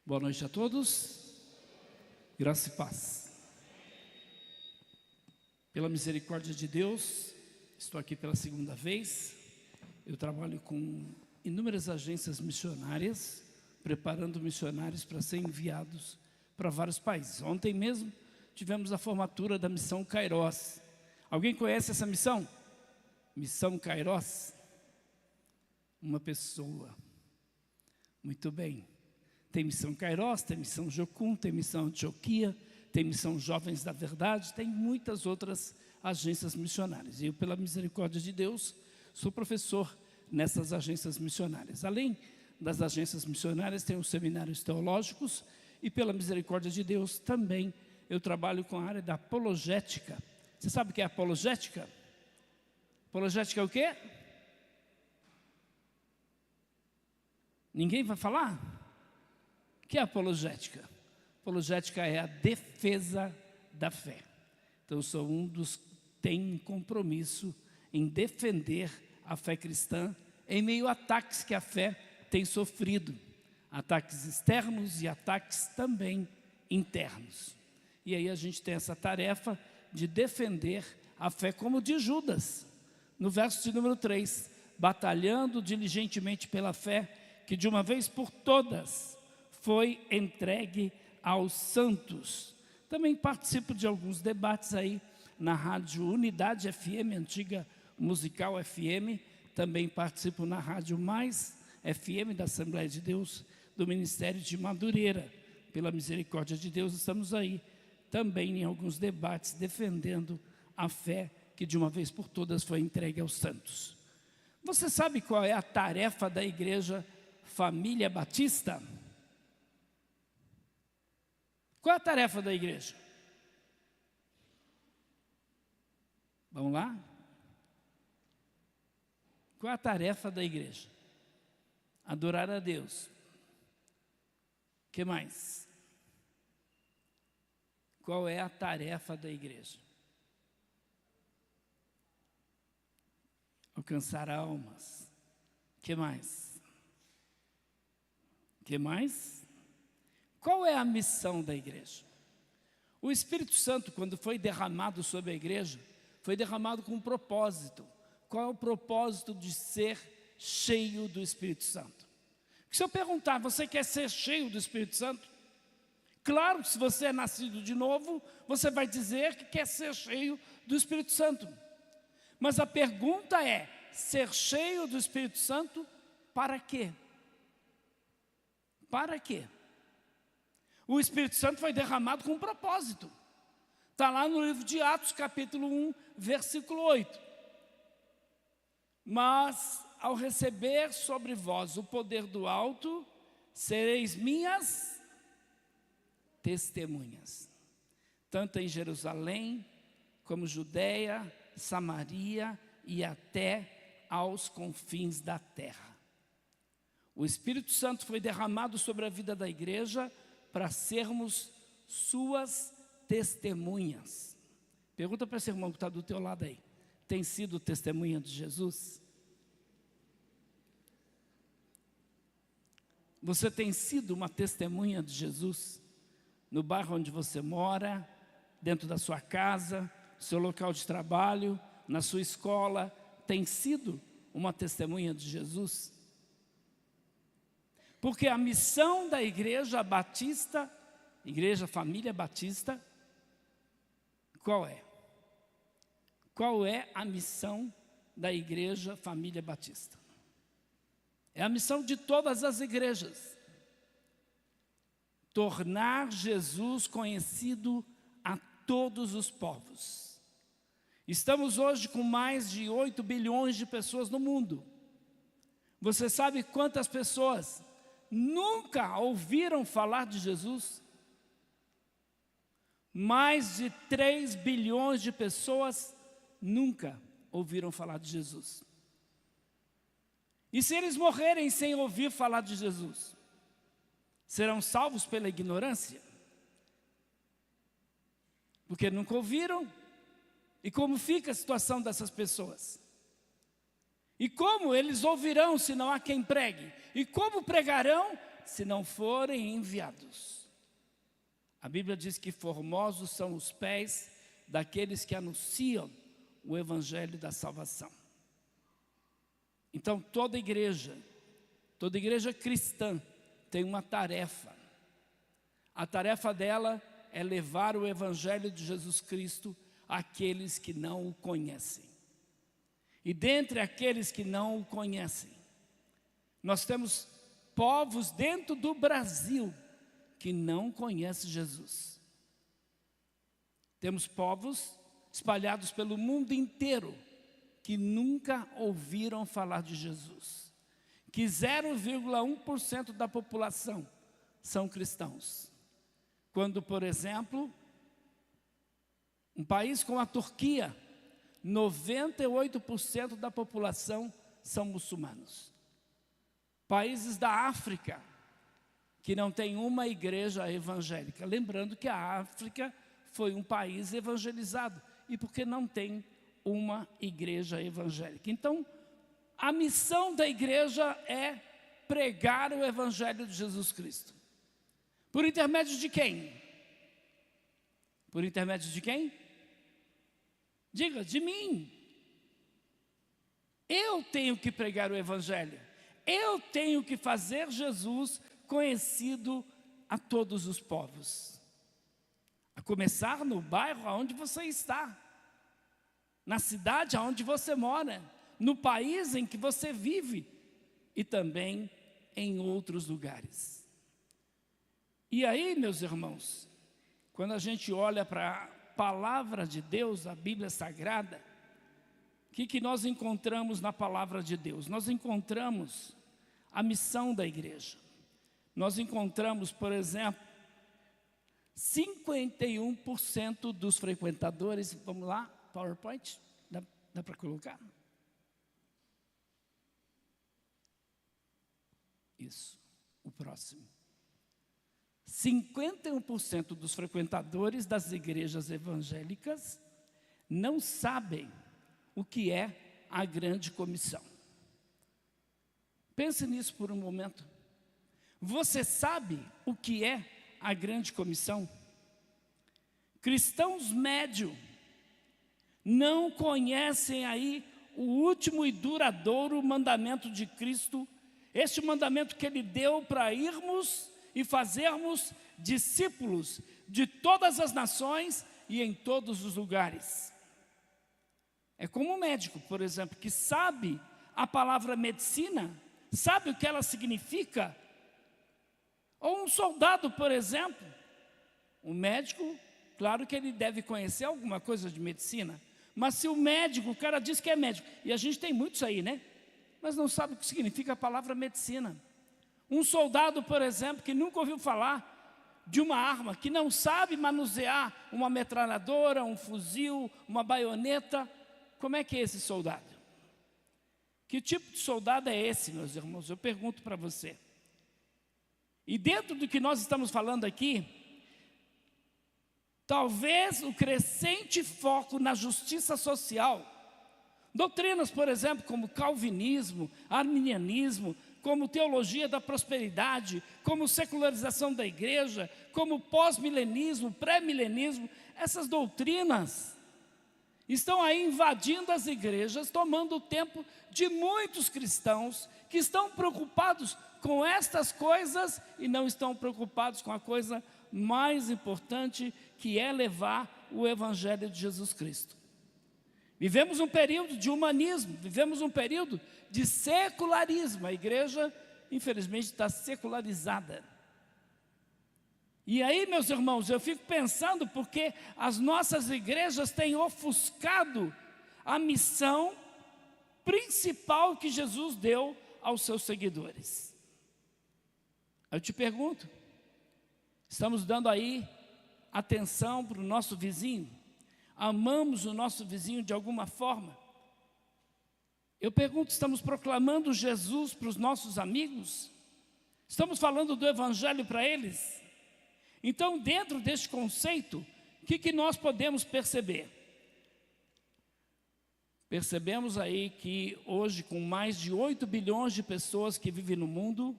Boa noite a todos, graça e paz. Pela misericórdia de Deus, estou aqui pela segunda vez. Eu trabalho com inúmeras agências missionárias, preparando missionários para serem enviados para vários países. Ontem mesmo tivemos a formatura da missão Kairos. Alguém conhece essa missão? Missão Kairos? Uma pessoa. Muito bem. Tem missão Kairos, tem missão Jocum, tem missão Antioquia, tem missão Jovens da Verdade, tem muitas outras agências missionárias. E eu, pela misericórdia de Deus, sou professor nessas agências missionárias. Além das agências missionárias, tem os seminários teológicos e, pela misericórdia de Deus, também eu trabalho com a área da apologética. Você sabe o que é apologética? Apologética é o quê? Ninguém vai falar? O que é apologética? Apologética é a defesa da fé. Então, eu sou um dos que tem um compromisso em defender a fé cristã em meio a ataques que a fé tem sofrido. Ataques externos e ataques também internos. E aí a gente tem essa tarefa de defender a fé como de Judas. No verso de número 3, batalhando diligentemente pela fé, que de uma vez por todas foi entregue aos santos. Também participo de alguns debates aí na Rádio Unidade FM, antiga Musical FM. Também participo na Rádio Mais FM da Assembleia de Deus, do Ministério de Madureira. Pela misericórdia de Deus, estamos aí também em alguns debates defendendo a fé que de uma vez por todas foi entregue aos santos. Você sabe qual é a tarefa da Igreja Família Batista? Qual é a tarefa da igreja? Vamos lá? Qual é a tarefa da igreja? Adorar a Deus. O que mais? Qual é a tarefa da igreja? Alcançar almas. O que mais? O que mais? Qual é a missão da igreja? O Espírito Santo, quando foi derramado sobre a igreja, foi derramado com um propósito. Qual é o propósito de ser cheio do Espírito Santo? Se eu perguntar, você quer ser cheio do Espírito Santo? Claro que se você é nascido de novo, você vai dizer que quer ser cheio do Espírito Santo. Mas a pergunta é, ser cheio do Espírito Santo para quê? Para quê? O Espírito Santo foi derramado com um propósito. Está lá no livro de Atos, capítulo 1, versículo 8. Mas, ao receber sobre vós o poder do alto, sereis minhas testemunhas. Tanto em Jerusalém, como Judeia, Samaria e até aos confins da terra. O Espírito Santo foi derramado sobre a vida da igreja para sermos suas testemunhas. Pergunta para esse irmão que está do teu lado aí. Tem sido testemunha de Jesus? Você tem sido uma testemunha de Jesus? No bairro onde você mora, dentro da sua casa, seu local de trabalho, na sua escola, tem sido uma testemunha de Jesus? Porque a missão da Igreja Batista, Igreja Família Batista, qual é? Qual é a missão da Igreja Família Batista? É a missão de todas as igrejas. Tornar Jesus conhecido a todos os povos. Estamos hoje com mais de 8 bilhões de pessoas no mundo. Você sabe quantas pessoas nunca ouviram falar de Jesus? Mais de 3 bilhões de pessoas nunca ouviram falar de Jesus. E se eles morrerem sem ouvir falar de Jesus, serão salvos pela ignorância? Porque nunca ouviram. E como fica a situação dessas pessoas? E como eles ouvirão se não há quem pregue? E como pregarão se não forem enviados. A Bíblia diz que formosos são os pés daqueles que anunciam o evangelho da salvação. Então toda igreja cristã tem uma tarefa. A tarefa dela é levar o evangelho de Jesus Cristo àqueles que não o conhecem. E dentre aqueles que não o conhecem, nós temos povos dentro do Brasil que não conhecem Jesus. Temos povos espalhados pelo mundo inteiro que nunca ouviram falar de Jesus. Que 0,1% da população são cristãos. Quando, por exemplo, um país como a Turquia, 98% da população são muçulmanos. Países da África, que não tem uma igreja evangélica. Lembrando que a África foi um país evangelizado. E porque não tem uma igreja evangélica. Então, a missão da igreja é pregar o evangelho de Jesus Cristo. Por intermédio de quem? Por intermédio de quem? Diga, de mim. Eu tenho que pregar o evangelho. Eu tenho que fazer Jesus conhecido a todos os povos. A começar no bairro onde você está, na cidade onde você mora, no país em que você vive e também em outros lugares. E aí, meus irmãos, quando a gente olha para a palavra de Deus, a Bíblia Sagrada, o que nós encontramos na palavra de Deus? Nós encontramos a missão da igreja. Nós encontramos, por exemplo, 51% dos frequentadores, vamos lá, PowerPoint, dá para colocar? Isso, o próximo. 51% dos frequentadores das igrejas evangélicas não sabem o que é a grande comissão. Pense nisso por um momento. Você sabe o que é a grande comissão? Cristãos médios não conhecem aí o último e duradouro mandamento de Cristo, este mandamento que Ele deu para irmos e fazermos discípulos de todas as nações e em todos os lugares. É como um médico, por exemplo, que sabe a palavra medicina, sabe o que ela significa. Ou um soldado, por exemplo, um médico, claro que ele deve conhecer alguma coisa de medicina, mas se o médico, o cara diz que é médico, e a gente tem muitos aí, né? Mas não sabe o que significa a palavra medicina. Um soldado, por exemplo, que nunca ouviu falar de uma arma, que não sabe manusear uma metralhadora, um fuzil, uma baioneta, como é que é esse soldado? Que tipo de soldado é esse, meus irmãos? Eu pergunto para você. E dentro do que nós estamos falando aqui, talvez o crescente foco na justiça social, doutrinas, por exemplo, como calvinismo, arminianismo, como teologia da prosperidade, como secularização da igreja, como pós-milenismo, pré-milenismo, essas doutrinas estão aí invadindo as igrejas, tomando o tempo de muitos cristãos que estão preocupados com estas coisas e não estão preocupados com a coisa mais importante, que é levar o evangelho de Jesus Cristo. Vivemos um período de humanismo, vivemos um período de secularismo. A igreja, infelizmente, está secularizada. E aí, meus irmãos, eu fico pensando porque as nossas igrejas têm ofuscado a missão principal que Jesus deu aos seus seguidores. Eu te pergunto, estamos dando aí atenção para o nosso vizinho? Amamos o nosso vizinho de alguma forma? Eu pergunto, estamos proclamando Jesus para os nossos amigos? Estamos falando do evangelho para eles? Então, dentro deste conceito, o que nós podemos perceber? Percebemos aí que hoje, com mais de 8 bilhões de pessoas que vivem no mundo,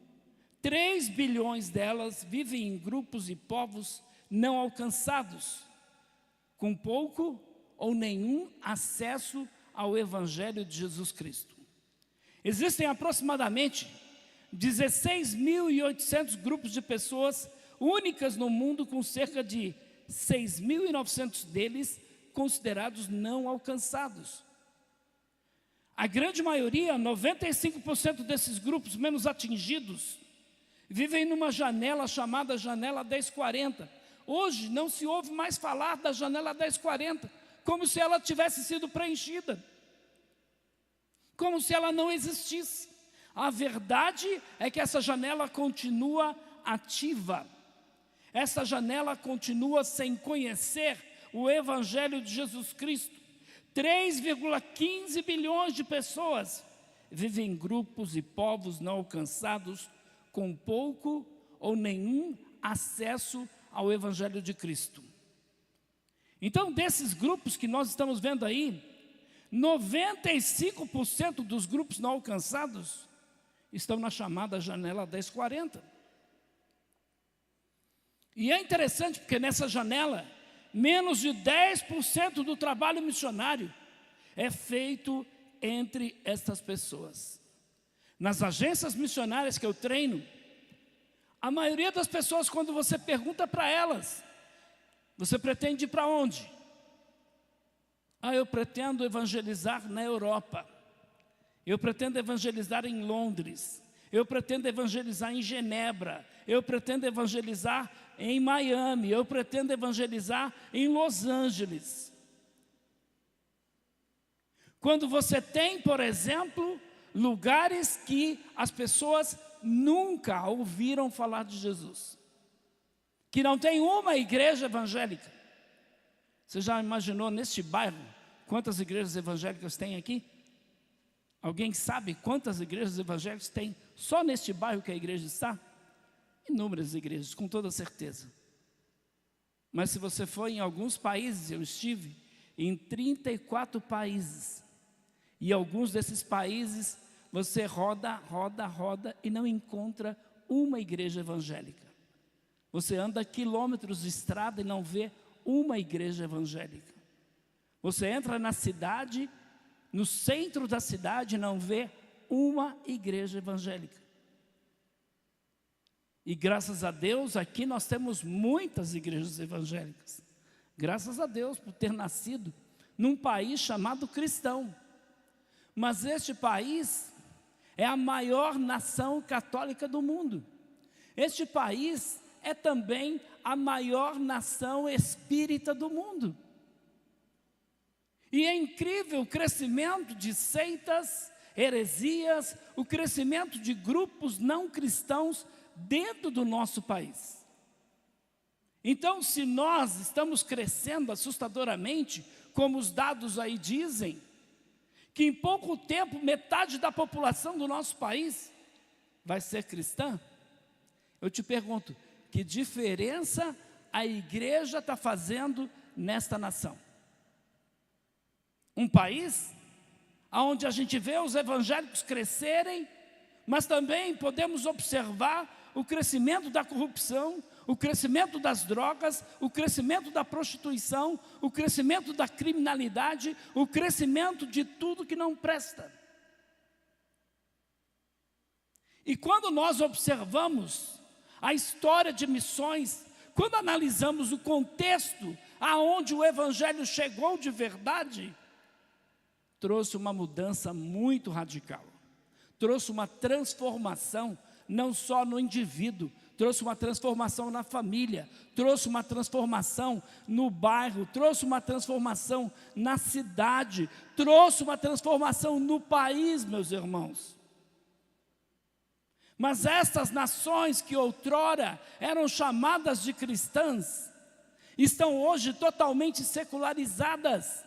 3 bilhões delas vivem em grupos e povos não alcançados, com pouco ou nenhum acesso ao Evangelho de Jesus Cristo. Existem aproximadamente 16.800 grupos de pessoas únicas no mundo, com cerca de 6.900 deles considerados não alcançados. A grande maioria, 95% desses grupos menos atingidos, vivem numa janela chamada janela 1040. Hoje não se ouve mais falar da janela 1040, como se ela tivesse sido preenchida, como se ela não existisse. A verdade é que essa janela continua ativa. Essa janela continua sem conhecer o Evangelho de Jesus Cristo. 3,15 bilhões de pessoas vivem em grupos e povos não alcançados, com pouco ou nenhum acesso ao Evangelho de Cristo. Então, desses grupos que nós estamos vendo aí, 95% dos grupos não alcançados estão na chamada janela 1040. E é interessante porque nessa janela, menos de 10% do trabalho missionário é feito entre estas pessoas. Nas agências missionárias que eu treino, a maioria das pessoas, quando você pergunta para elas, você pretende ir para onde? Eu pretendo evangelizar na Europa. Eu pretendo evangelizar em Londres. Eu pretendo evangelizar em Genebra. Eu pretendo evangelizar em Miami. Eu pretendo evangelizar em Los Angeles. Quando você tem, por exemplo, lugares que as pessoas nunca ouviram falar de Jesus, que não tem uma igreja evangélica. Você já imaginou neste bairro quantas igrejas evangélicas tem aqui? Alguém sabe quantas igrejas evangélicas tem só neste bairro que a igreja está? Inúmeras igrejas, com toda certeza. Mas se você for em alguns países, eu estive em 34 países, e alguns desses países você roda e não encontra uma igreja evangélica. Você anda quilômetros de estrada e não vê uma igreja evangélica. Você entra na cidade, no centro da cidade, e não vê uma igreja evangélica. E graças a Deus, aqui nós temos muitas igrejas evangélicas. Graças a Deus por ter nascido num país chamado cristão. Mas este país é a maior nação católica do mundo. Este país é também a maior nação espírita do mundo. E é incrível o crescimento de seitas, heresias, o crescimento de grupos não cristãos dentro do nosso país. Então, se nós estamos crescendo assustadoramente, como os dados aí dizem, que em pouco tempo metade da população do nosso país vai ser cristã, eu te pergunto, que diferença a igreja está fazendo nesta nação? Um país onde a gente vê os evangélicos crescerem, mas também podemos observar o crescimento da corrupção, o crescimento das drogas, o crescimento da prostituição, o crescimento da criminalidade, o crescimento de tudo que não presta. E quando nós observamos a história de missões, quando analisamos o contexto aonde o Evangelho chegou de verdade, trouxe uma mudança muito radical, trouxe uma transformação não só no indivíduo, trouxe uma transformação na família, trouxe uma transformação no bairro, trouxe uma transformação na cidade, trouxe uma transformação no país, meus irmãos. Mas estas nações que outrora eram chamadas de cristãs, estão hoje totalmente secularizadas,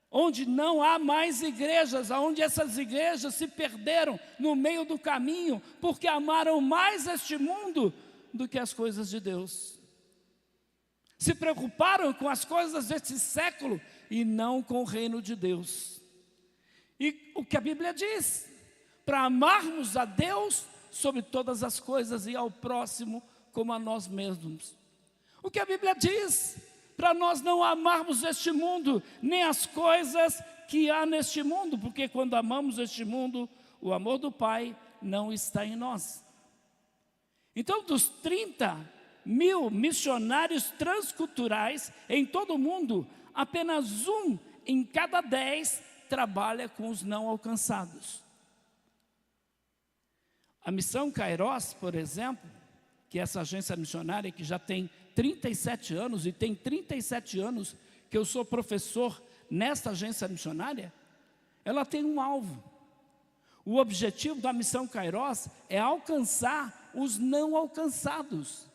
onde não há mais igrejas, onde essas igrejas se perderam no meio do caminho, porque amaram mais este mundo do que as coisas de Deus. Se preocuparam com as coisas deste século e não com o reino de Deus. E o que a Bíblia diz? Para amarmos a Deus sobre todas as coisas e ao próximo como a nós mesmos. O que a Bíblia diz? Para nós não amarmos este mundo, nem as coisas que há neste mundo, porque quando amamos este mundo, o amor do Pai não está em nós. Então, dos 30.000 missionários transculturais em todo o mundo, apenas 1 em cada 10 trabalha com os não alcançados. A Missão Kairos, por exemplo, que é essa agência missionária que já tem 37 anos, e tem 37 anos que eu sou professor nesta agência missionária, ela tem um alvo. O objetivo da Missão Kairos é alcançar os não alcançados.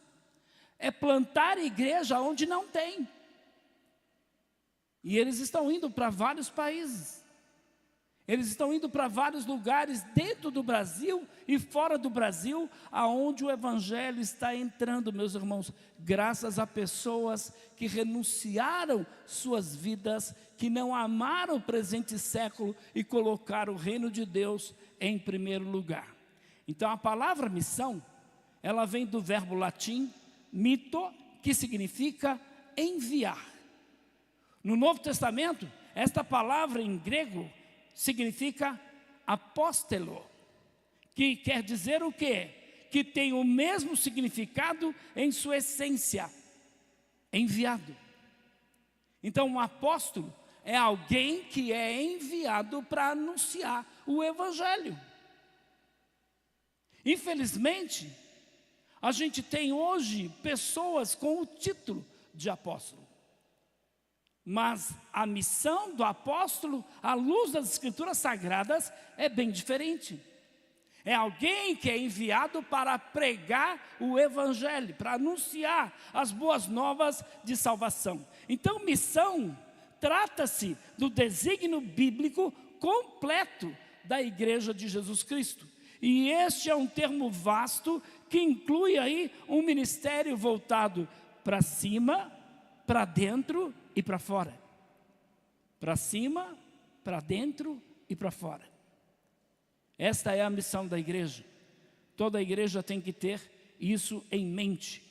É plantar igreja onde não tem. E eles estão indo para vários países. Eles estão indo para vários lugares dentro do Brasil e fora do Brasil, aonde o Evangelho está entrando, meus irmãos, graças a pessoas que renunciaram suas vidas, que não amaram o presente século e colocaram o reino de Deus em primeiro lugar. Então a palavra missão, ela vem do verbo latim mito, que significa enviar. No Novo Testamento, esta palavra em grego significa apóstolo, que quer dizer o quê? Que tem o mesmo significado em sua essência, enviado. Então, um apóstolo é alguém que é enviado para anunciar o Evangelho. Infelizmente, a gente tem hoje pessoas com o título de apóstolo. Mas a missão do apóstolo, à luz das Escrituras Sagradas, é bem diferente. É alguém que é enviado para pregar o Evangelho, para anunciar as boas novas de salvação. Então, missão trata-se do desígnio bíblico completo da Igreja de Jesus Cristo. E este é um termo vasto que inclui aí um ministério voltado para cima, para dentro e para fora. Para cima, para dentro e para fora. Esta é a missão da igreja. Toda a igreja tem que ter isso em mente.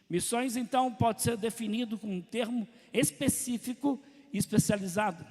Missões, então, pode ser definido com um termo específico e especializado.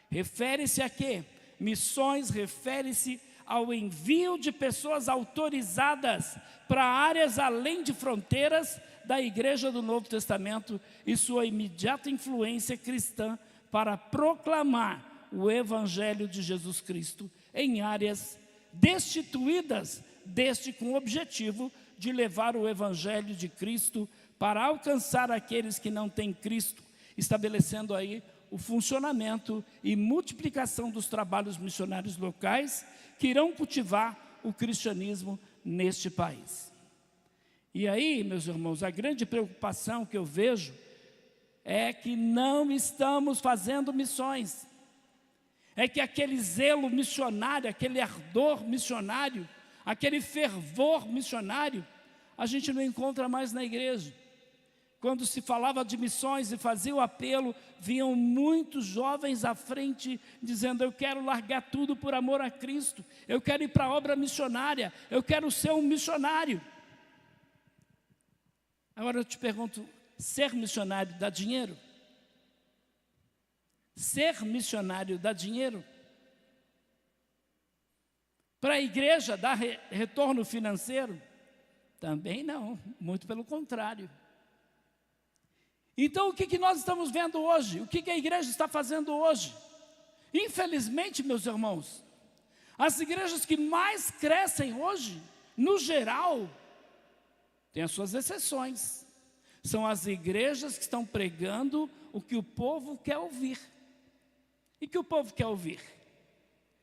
Refere-se a quê? Missões refere-se ao envio de pessoas autorizadas para áreas além de fronteiras da Igreja do Novo Testamento e sua imediata influência cristã para proclamar o Evangelho de Jesus Cristo em áreas destituídas deste, com o objetivo de levar o Evangelho de Cristo para alcançar aqueles que não têm Cristo, estabelecendo aí o funcionamento e multiplicação dos trabalhos missionários locais que irão cultivar o cristianismo neste país. E aí, meus irmãos, a grande preocupação que eu vejo é que não estamos fazendo missões. É que aquele zelo missionário, aquele ardor missionário, aquele fervor missionário, a gente não encontra mais na igreja. Quando se falava de missões e fazia o apelo, vinham muitos jovens à frente dizendo: eu quero largar tudo por amor a Cristo, eu quero ir para a obra missionária, eu quero ser um missionário. Agora eu te pergunto, ser missionário dá dinheiro? Ser missionário dá dinheiro? Para a igreja dá retorno financeiro? Também não, muito pelo contrário. Então o que nós estamos vendo hoje? O que a igreja está fazendo hoje? Infelizmente, meus irmãos, as igrejas que mais crescem hoje, no geral, tem as suas exceções, são as igrejas que estão pregando o que o povo quer ouvir. E que o povo quer ouvir?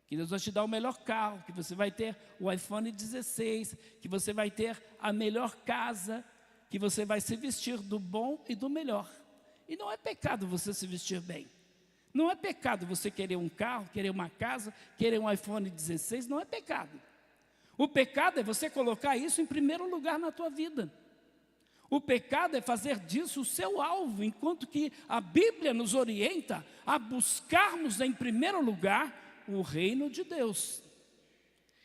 Que Deus vai te dar o melhor carro, que você vai ter o iPhone 16, que você vai ter a melhor casa, que você vai se vestir do bom e do melhor. E não é pecado você se vestir bem. Não é pecado você querer um carro, querer uma casa, querer um iPhone 16, não é pecado. O pecado é você colocar isso em primeiro lugar na tua vida. O pecado é fazer disso o seu alvo, enquanto que a Bíblia nos orienta a buscarmos em primeiro lugar o reino de Deus.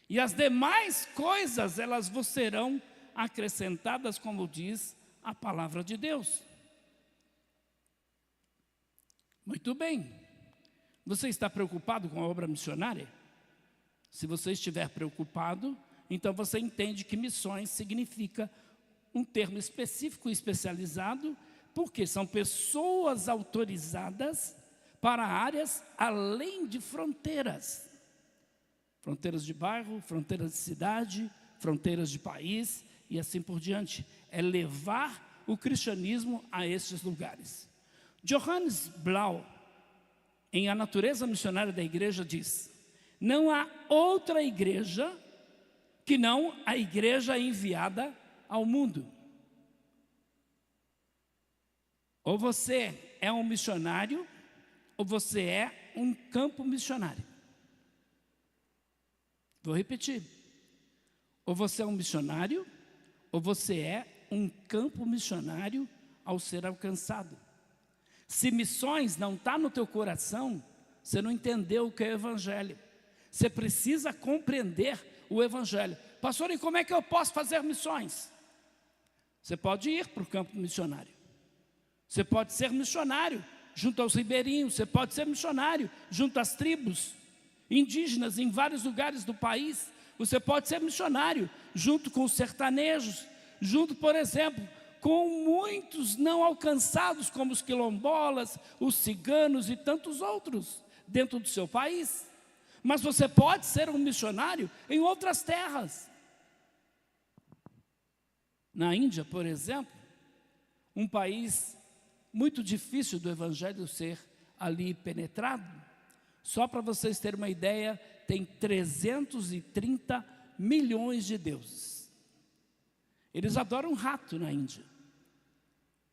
E as demais coisas, elas vos serão acrescentadas, como diz a palavra de Deus. Muito bem. Você está preocupado com a obra missionária? Se você estiver preocupado, então você entende que missões significa um termo específico e especializado, porque são pessoas autorizadas para áreas além de fronteiras. Fronteiras de bairro, fronteiras de cidade, fronteiras de país e assim por diante. É levar o cristianismo a estes lugares. Johannes Blau, em A Natureza Missionária da Igreja, diz: não há outra igreja que não a igreja enviada ao mundo. Ou você é um missionário, ou você é um campo missionário. Vou repetir. Ou você é um missionário, ou você é um campo missionário ao ser alcançado. Se missões não está no teu coração, você não entendeu o que é o Evangelho. Você precisa compreender o Evangelho. Pastor, e como é que eu posso fazer missões? Você pode ir para o campo missionário. Você pode ser missionário junto aos ribeirinhos. Você pode ser missionário junto às tribos indígenas em vários lugares do país. Você pode ser missionário junto com os sertanejos, junto, por exemplo, com muitos não alcançados, como os quilombolas, os ciganos e tantos outros, dentro do seu país. Mas você pode ser um missionário em outras terras. Na Índia, por exemplo, um país muito difícil do Evangelho ser ali penetrado, só para vocês terem uma ideia, tem 330 milhões de deuses. Eles adoram um rato na Índia.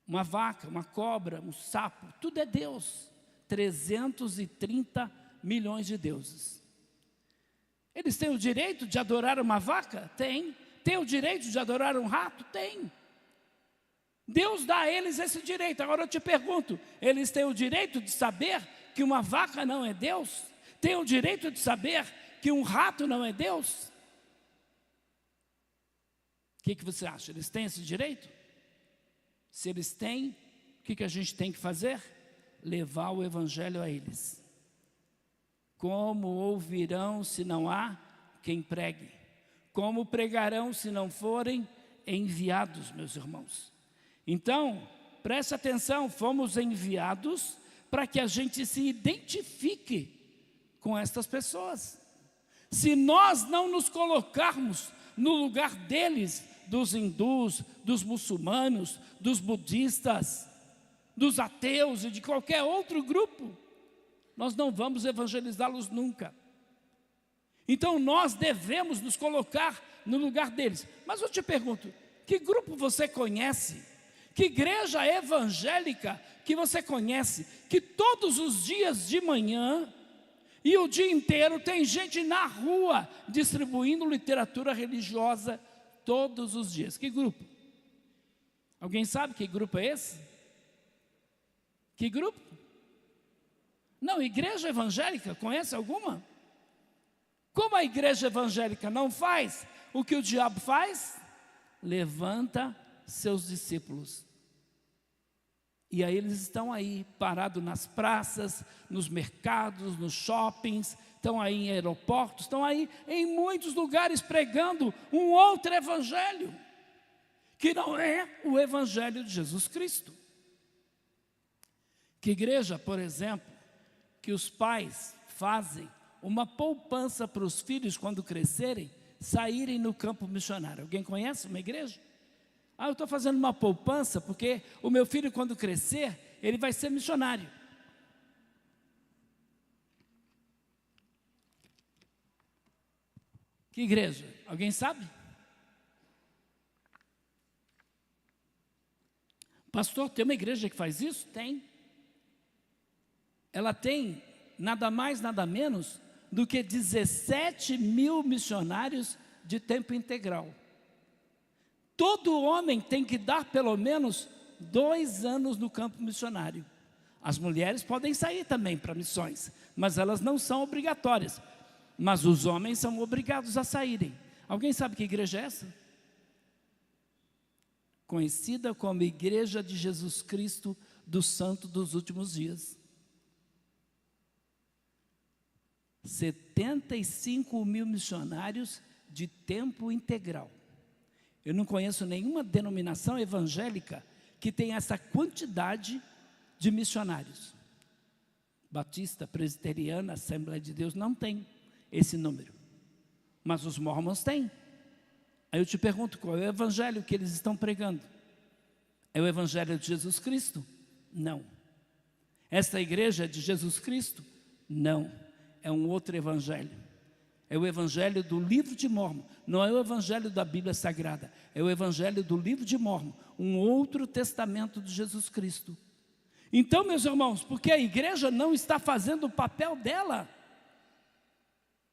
Uma vaca, uma cobra, um sapo, tudo é Deus. 330 milhões de deuses. Eles têm o direito de adorar uma vaca? Tem. Tem o direito de adorar um rato? Tem. Deus dá a eles esse direito. Agora eu te pergunto, eles têm o direito de saber que uma vaca não é Deus? Têm o direito de saber que um rato não é Deus? O que você acha? Eles têm esse direito? Se eles têm, o que a gente tem que fazer? Levar o Evangelho a eles. Como ouvirão se não há quem pregue? Como pregarão se não forem enviados, meus irmãos? Então, preste atenção, fomos enviados para que a gente se identifique com estas pessoas. Se nós não nos colocarmos no lugar deles, dos hindus, dos muçulmanos, dos budistas, dos ateus e de qualquer outro grupo, nós não vamos evangelizá-los nunca. Então nós devemos nos colocar no lugar deles. Mas eu te pergunto, que grupo você conhece? Que igreja evangélica que você conhece, que todos os dias de manhã e o dia inteiro tem gente na rua distribuindo literatura religiosa todos os dias? Que grupo? Alguém sabe que grupo é esse? Que grupo? Não, igreja evangélica, conhece alguma? Como a igreja evangélica não faz o que o diabo faz? Levanta seus discípulos. E aí eles estão aí, parados nas praças, nos mercados, nos shoppings, estão aí em aeroportos, estão aí em muitos lugares pregando um outro evangelho, que não é o evangelho de Jesus Cristo. Que igreja, por exemplo, que os pais fazem uma poupança para os filhos quando crescerem, saírem no campo missionário. Alguém conhece uma igreja? Eu estou fazendo uma poupança porque o meu filho, quando crescer, ele vai ser missionário. Que igreja? Alguém sabe? Pastor, tem uma igreja que faz isso? Tem. Ela tem nada mais, nada menos do que 17 mil missionários de tempo integral. Todo homem tem que dar pelo menos 2 anos no campo missionário. As mulheres podem sair também para missões, mas elas não são obrigatórias. mas os homens são obrigados a saírem. Alguém sabe que igreja é essa? Conhecida como Igreja de Jesus Cristo dos Santos dos Últimos Dias. 75 mil missionários de tempo integral. Eu não conheço nenhuma denominação evangélica que tenha essa quantidade de missionários. Batista, presbiteriana, Assembleia de Deus não tem esse número, mas os mormons têm. Aí eu te pergunto, qual é o evangelho que eles estão pregando? É o evangelho de Jesus Cristo? Não. Esta igreja é de Jesus Cristo? Não. É um outro evangelho. É o evangelho do livro de Mórmon. Não é o evangelho da Bíblia Sagrada. É o evangelho do livro de Mórmon. Um outro testamento de Jesus Cristo. Então, meus irmãos, porque a igreja não está fazendo o papel dela,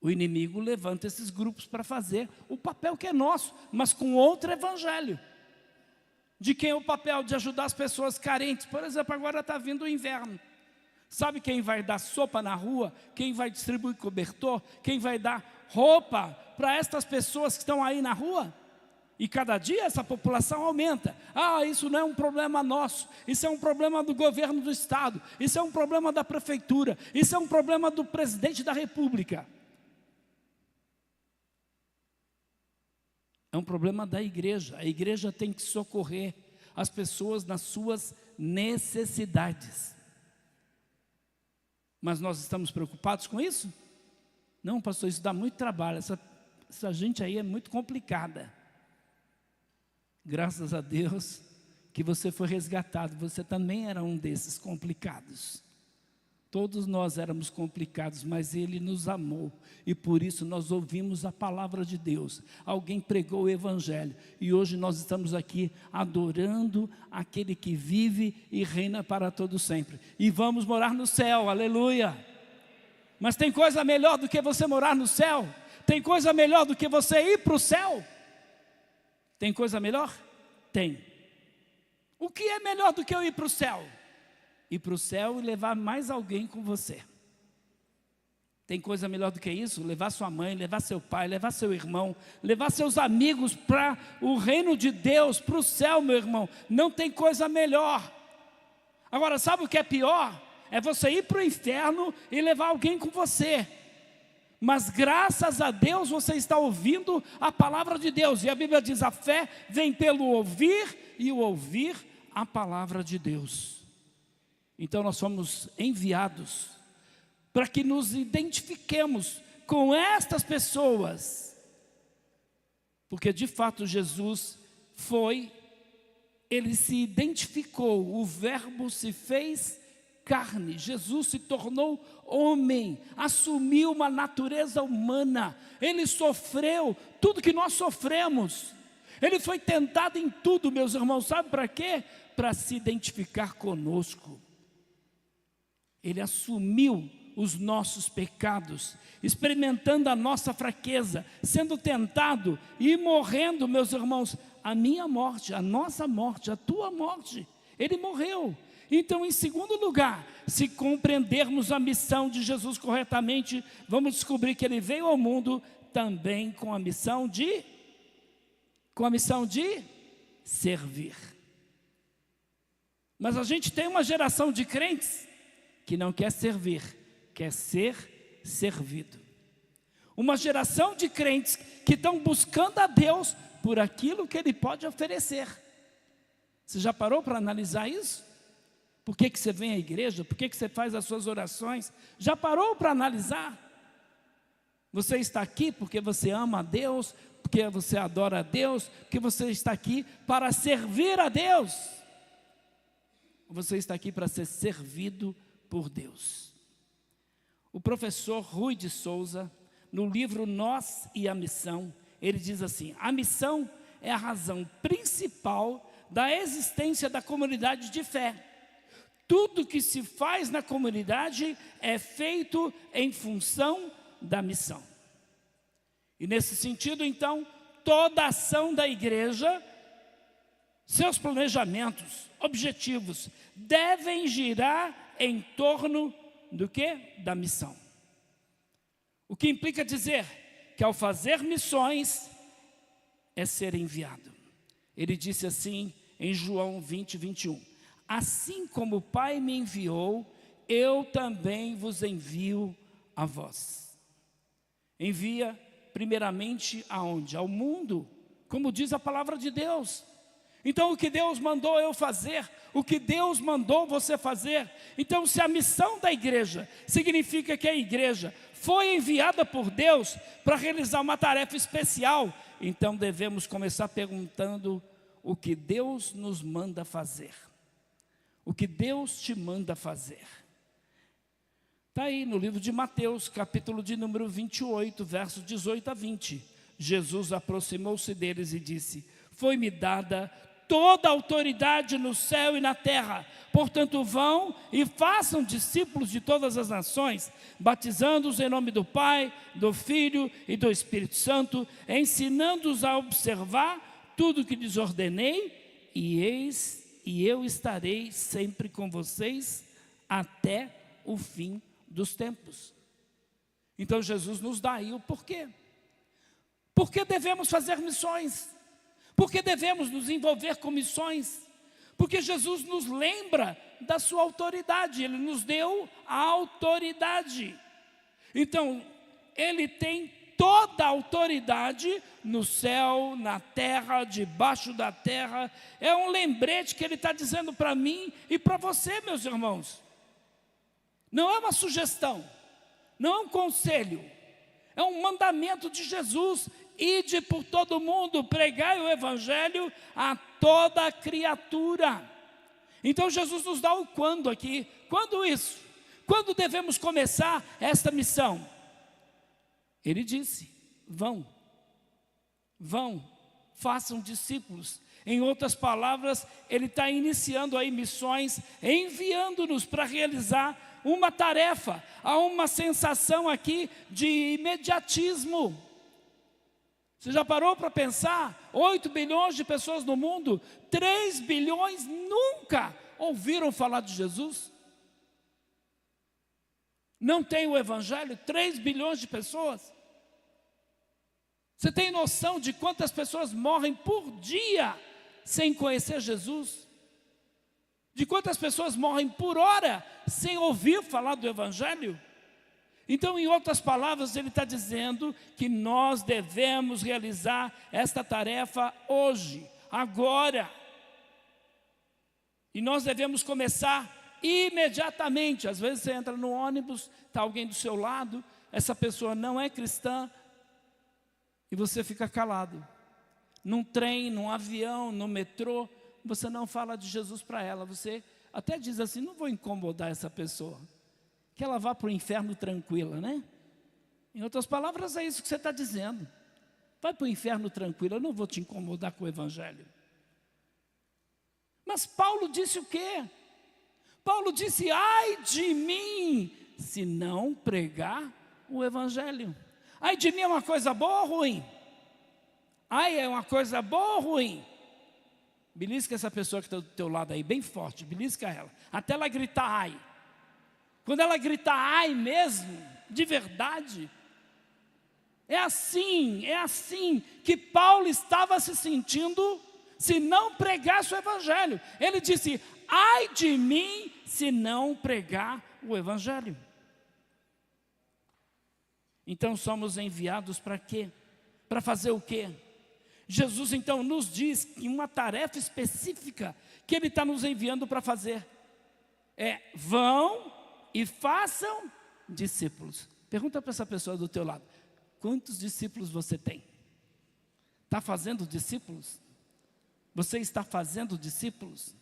o inimigo levanta esses grupos para fazer o papel que é nosso, mas com outro evangelho. De quem é o papel? De ajudar as pessoas carentes. Por exemplo, agora está vindo o inverno. Sabe quem vai dar sopa na rua? Quem vai distribuir cobertor? Quem vai dar roupa para estas pessoas que estão aí na rua? E cada dia essa população aumenta. Ah, isso não é um problema nosso. Isso é um problema do governo do estado. Isso é um problema da prefeitura. Isso é um problema do presidente da república. É um problema da igreja. A igreja tem que socorrer as pessoas nas suas necessidades. Mas nós estamos preocupados com isso? Não, pastor, isso dá muito trabalho. Essa gente aí é muito complicada. Graças a Deus que você foi resgatado. Você também era um desses complicados. Todos nós éramos complicados, mas Ele nos amou. E por isso nós ouvimos a palavra de Deus. Alguém pregou o Evangelho. E hoje nós estamos aqui adorando aquele que vive e reina para todo sempre. E vamos morar no céu, aleluia. Mas tem coisa melhor do que você morar no céu? Tem coisa melhor do que você ir para o céu? Tem coisa melhor? Tem. O que é melhor do que eu ir para o céu? Ir para o céu e levar mais alguém com você. Tem coisa melhor do que isso? Levar sua mãe, levar seu pai, levar seu irmão, levar seus amigos para o reino de Deus, para o céu, meu irmão. Não tem coisa melhor. Agora, sabe o que é pior? É você ir para o inferno e levar alguém com você. Mas graças a Deus você está ouvindo a palavra de Deus. E a Bíblia diz, a fé vem pelo ouvir e o ouvir a palavra de Deus. Então nós somos enviados para que nos identifiquemos com estas pessoas. Porque de fato Jesus ele se identificou, o verbo se fez carne, Jesus se tornou homem, assumiu uma natureza humana, Ele sofreu tudo que nós sofremos, Ele foi tentado em tudo, meus irmãos, sabe para quê? Para se identificar conosco. Ele assumiu os nossos pecados, experimentando a nossa fraqueza, sendo tentado e morrendo, meus irmãos, a minha morte, a nossa morte, a tua morte, Ele morreu. Então, em segundo lugar, se compreendermos a missão de Jesus corretamente, vamos descobrir que Ele veio ao mundo também com a missão de servir. Mas a gente tem uma geração de crentes que não quer servir, quer ser servido. Uma geração de crentes que estão buscando a Deus por aquilo que Ele pode oferecer. Você já parou para analisar isso? Por que você vem à igreja? Por que você faz as suas orações? Já parou para analisar? Você está aqui porque você ama a Deus, porque você adora a Deus, porque você está aqui para servir a Deus? Você está aqui para ser servido por Deus. O professor Rui de Souza, no livro Nós e a Missão, ele diz assim: a missão é a razão principal da existência da comunidade de fé. Tudo que se faz na comunidade é feito em função da missão. E nesse sentido, então, toda a ação da igreja, seus planejamentos, objetivos, devem girar em torno do quê? Da missão. O que implica dizer que ao fazer missões é ser enviado. Ele disse assim em João 20, 21. Assim como o Pai me enviou, eu também vos envio a vós. Envia primeiramente aonde? Ao mundo, como diz a palavra de Deus. Então o que Deus mandou eu fazer, o que Deus mandou você fazer. Então se a missão da igreja significa que a igreja foi enviada por Deus para realizar uma tarefa especial, então devemos começar perguntando o que Deus nos manda fazer. O que Deus te manda fazer. Está aí no livro de Mateus, capítulo de número 28, versos 18 a 20. Jesus aproximou-se deles e disse: foi-me dada toda a autoridade no céu e na terra. Portanto, vão e façam discípulos de todas as nações, batizando-os em nome do Pai, do Filho e do Espírito Santo, ensinando-os a observar tudo o que lhes ordenei, e eu estarei sempre com vocês até o fim dos tempos. Então Jesus nos dá aí o porquê. Por que devemos fazer missões? Por que devemos nos envolver com missões? Porque Jesus nos lembra da sua autoridade, Ele nos deu a autoridade. Então, Ele tem toda a autoridade no céu, na terra, debaixo da terra. É um lembrete que Ele está dizendo para mim e para você, meus irmãos. Não é uma sugestão, não é um conselho, é um mandamento de Jesus. Ide por todo mundo, pregai o evangelho a toda criatura. Então Jesus nos dá o quando aqui. Quando isso? Quando devemos começar esta missão? Ele disse: vão, façam discípulos. Em outras palavras, Ele está iniciando aí missões, enviando-nos para realizar uma tarefa. Há uma sensação aqui de imediatismo. Você já parou para pensar? 8 bilhões de pessoas no mundo, 3 bilhões nunca ouviram falar de Jesus? Não tem o evangelho? 3 bilhões de pessoas? Você tem noção de quantas pessoas morrem por dia sem conhecer Jesus? De quantas pessoas morrem por hora sem ouvir falar do evangelho? Então, em outras palavras, ele está dizendo que nós devemos realizar esta tarefa hoje, agora. E nós devemos começar imediatamente. Às vezes você entra no ônibus, está alguém do seu lado, essa pessoa não é cristã, e você fica calado. Num trem, num avião, no metrô, você não fala de Jesus para ela. Você até diz assim: não vou incomodar essa pessoa, que ela vá para o inferno tranquila, né? Em outras palavras, é isso que você está dizendo. Vai para o inferno tranquilo, eu não vou te incomodar com o evangelho. Mas Paulo disse o quê? Paulo disse: ai de mim, se não pregar o evangelho. Ai de mim é uma coisa boa ou ruim? Ai é uma coisa boa ou ruim? Belisca essa pessoa que está do teu lado aí, bem forte, belisca ela, até ela gritar ai. Quando ela grita ai mesmo, de verdade, é assim que Paulo estava se sentindo se não pregasse o evangelho. Ele disse: ai de mim se não pregar o evangelho. Então somos enviados para quê? Para fazer o quê? Jesus então nos diz que uma tarefa específica que Ele está nos enviando para fazer é: vão e façam discípulos. Pergunta para essa pessoa do teu lado: quantos discípulos você tem? Está fazendo discípulos? Você está fazendo discípulos?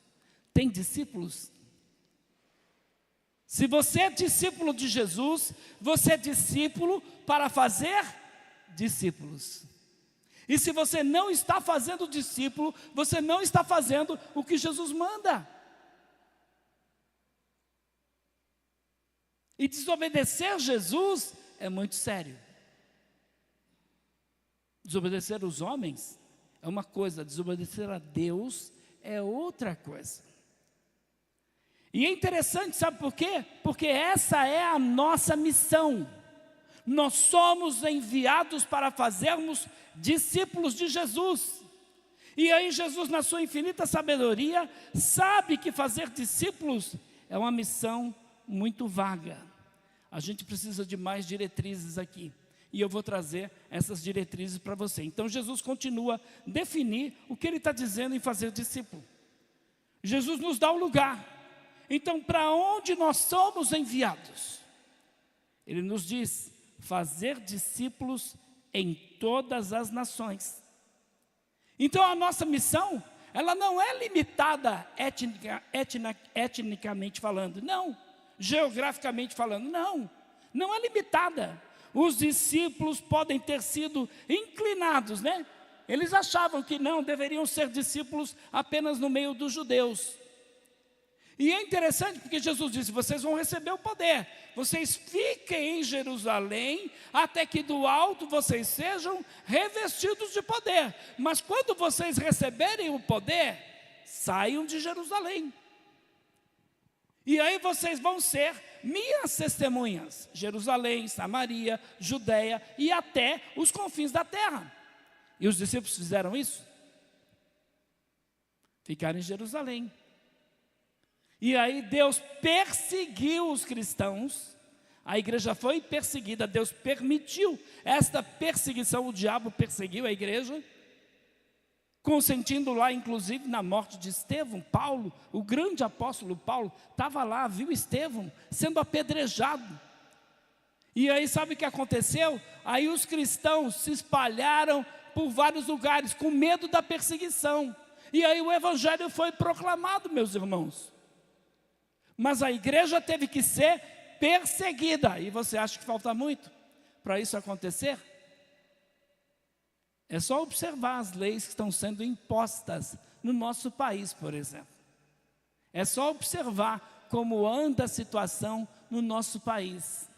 Tem discípulos? Se você é discípulo de Jesus, você é discípulo para fazer discípulos. E se você não está fazendo discípulo, você não está fazendo o que Jesus manda. E desobedecer Jesus é muito sério. Desobedecer os homens é uma coisa, desobedecer a Deus é outra coisa. E é interessante, sabe por quê? Porque essa é a nossa missão. Nós somos enviados para fazermos discípulos de Jesus. E aí Jesus, na sua infinita sabedoria, sabe que fazer discípulos é uma missão muito vaga. A gente precisa de mais diretrizes aqui. E eu vou trazer essas diretrizes para você. Então Jesus continua a definir o que ele está dizendo em fazer discípulo. Jesus nos dá o lugar. Então, para onde nós somos enviados? Ele nos diz: fazer discípulos em todas as nações. Então a nossa missão, ela não é limitada etnicamente falando, não. Geograficamente falando, não. Não é limitada. Os discípulos podem ter sido inclinados, né? Eles achavam que não, deveriam ser discípulos apenas no meio dos judeus. E é interessante porque Jesus disse: vocês vão receber o poder, vocês fiquem em Jerusalém, até que do alto vocês sejam revestidos de poder. Mas quando vocês receberem o poder, saiam de Jerusalém. E aí vocês vão ser minhas testemunhas, Jerusalém, Samaria, Judeia e até os confins da terra. E os discípulos fizeram isso? Ficaram em Jerusalém. E aí Deus perseguiu os cristãos, a igreja foi perseguida, Deus permitiu esta perseguição, o diabo perseguiu a igreja, consentindo lá inclusive na morte de Estevão. Paulo, o grande apóstolo Paulo, estava lá, viu Estevão sendo apedrejado. E aí sabe o que aconteceu? Aí os cristãos se espalharam por vários lugares, com medo da perseguição. E aí o evangelho foi proclamado, meus irmãos. Mas a igreja teve que ser perseguida. E você acha que falta muito para isso acontecer? É só observar as leis que estão sendo impostas no nosso país, por exemplo. É só observar como anda a situação no nosso país.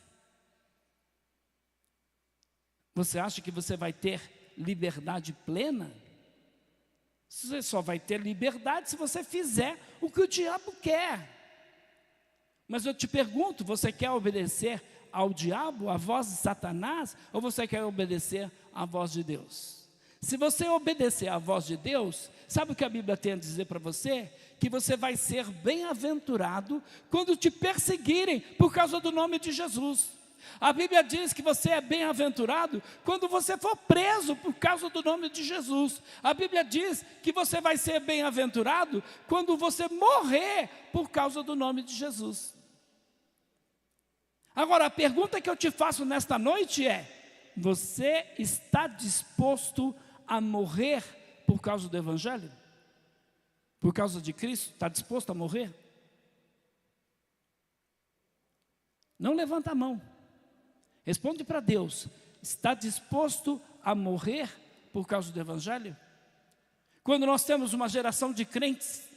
Você acha que você vai ter liberdade plena? Você só vai ter liberdade se você fizer o que o diabo quer. Mas eu te pergunto, você quer obedecer ao diabo, à voz de Satanás, ou você quer obedecer à voz de Deus? Se você obedecer à voz de Deus, sabe o que a Bíblia tem a dizer para você? Que você vai ser bem-aventurado quando te perseguirem por causa do nome de Jesus. A Bíblia diz que você é bem-aventurado quando você for preso por causa do nome de Jesus. A Bíblia diz que você vai ser bem-aventurado quando você morrer por causa do nome de Jesus. Agora, a pergunta que eu te faço nesta noite é: você está disposto a morrer por causa do Evangelho? Por causa de Cristo? Está disposto a morrer? Não levanta a mão. Responde para Deus: está disposto a morrer por causa do Evangelho? Quando nós temos uma geração de crentes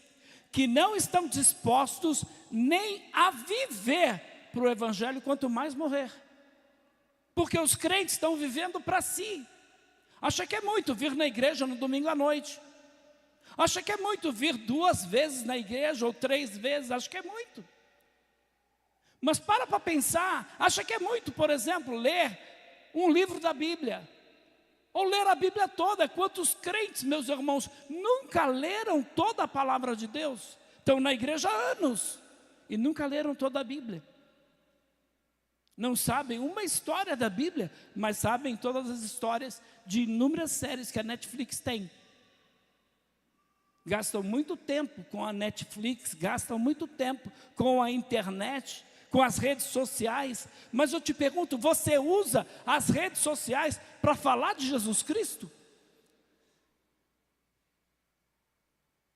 que não estão dispostos nem a viver para o Evangelho, quanto mais morrer. Porque os crentes estão vivendo para si. Acha que é muito vir na igreja no domingo à noite. Acha que é muito vir 2 vezes na igreja ou 3 vezes. Acha que é muito. Mas para pensar. Acha que é muito, por exemplo, ler um livro da Bíblia. Ou ler a Bíblia toda. Quantos crentes, meus irmãos, nunca leram toda a palavra de Deus? Estão na igreja há anos e nunca leram toda a Bíblia. Não sabem uma história da Bíblia, mas sabem todas as histórias de inúmeras séries que a Netflix tem. Gastam muito tempo com a Netflix, gastam muito tempo com a internet, com as redes sociais. Mas eu te pergunto, você usa as redes sociais para falar de Jesus Cristo?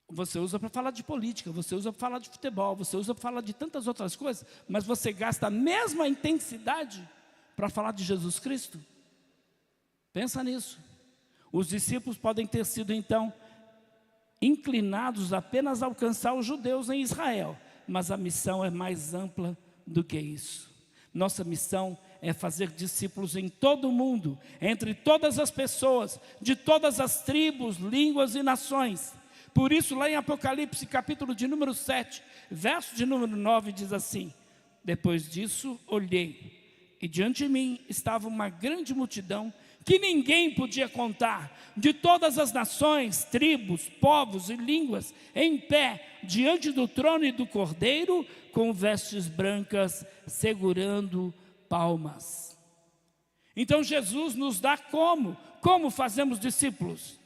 Você usa para falar de política, você usa para falar de futebol, você usa para falar de tantas outras coisas, mas você gasta a mesma intensidade para falar de Jesus Cristo? Pensa nisso. Os discípulos podem ter sido então inclinados apenas a alcançar os judeus em Israel, mas a missão é mais ampla do que isso. Nossa missão é fazer discípulos em todo o mundo, entre todas as pessoas, de todas as tribos, línguas e nações. Por isso, lá em Apocalipse, capítulo de número 7, verso de número 9, diz assim: depois disso olhei, E diante de mim estava uma grande multidão que ninguém podia contar, de todas as nações, tribos, povos e línguas, em pé, diante do trono e do Cordeiro, com vestes brancas, segurando palmas. Então Jesus nos dá como fazemos discípulos.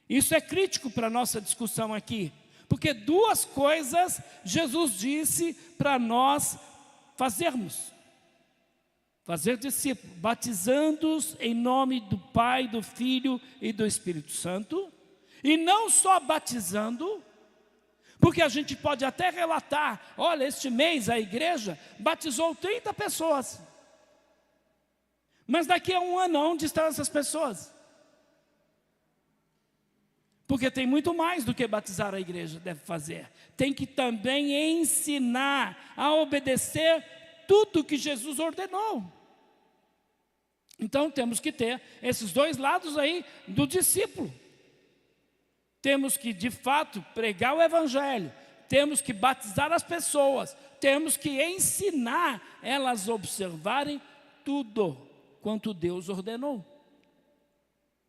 Isso é crítico para a nossa discussão aqui, porque duas coisas Jesus disse para nós fazermos. Fazer discípulos, batizando-os em nome do Pai, do Filho e do Espírito Santo. E não só batizando, porque a gente pode até relatar, olha, este mês a igreja batizou 30 pessoas. Mas daqui a um ano, onde estão essas pessoas? Porque tem muito mais do que batizar a igreja deve fazer. Tem que também ensinar a obedecer tudo que Jesus ordenou. Então temos que ter esses dois lados aí do discípulo. Temos que de fato pregar o evangelho, temos que batizar as pessoas, temos que ensinar elas a observarem tudo quanto Deus ordenou.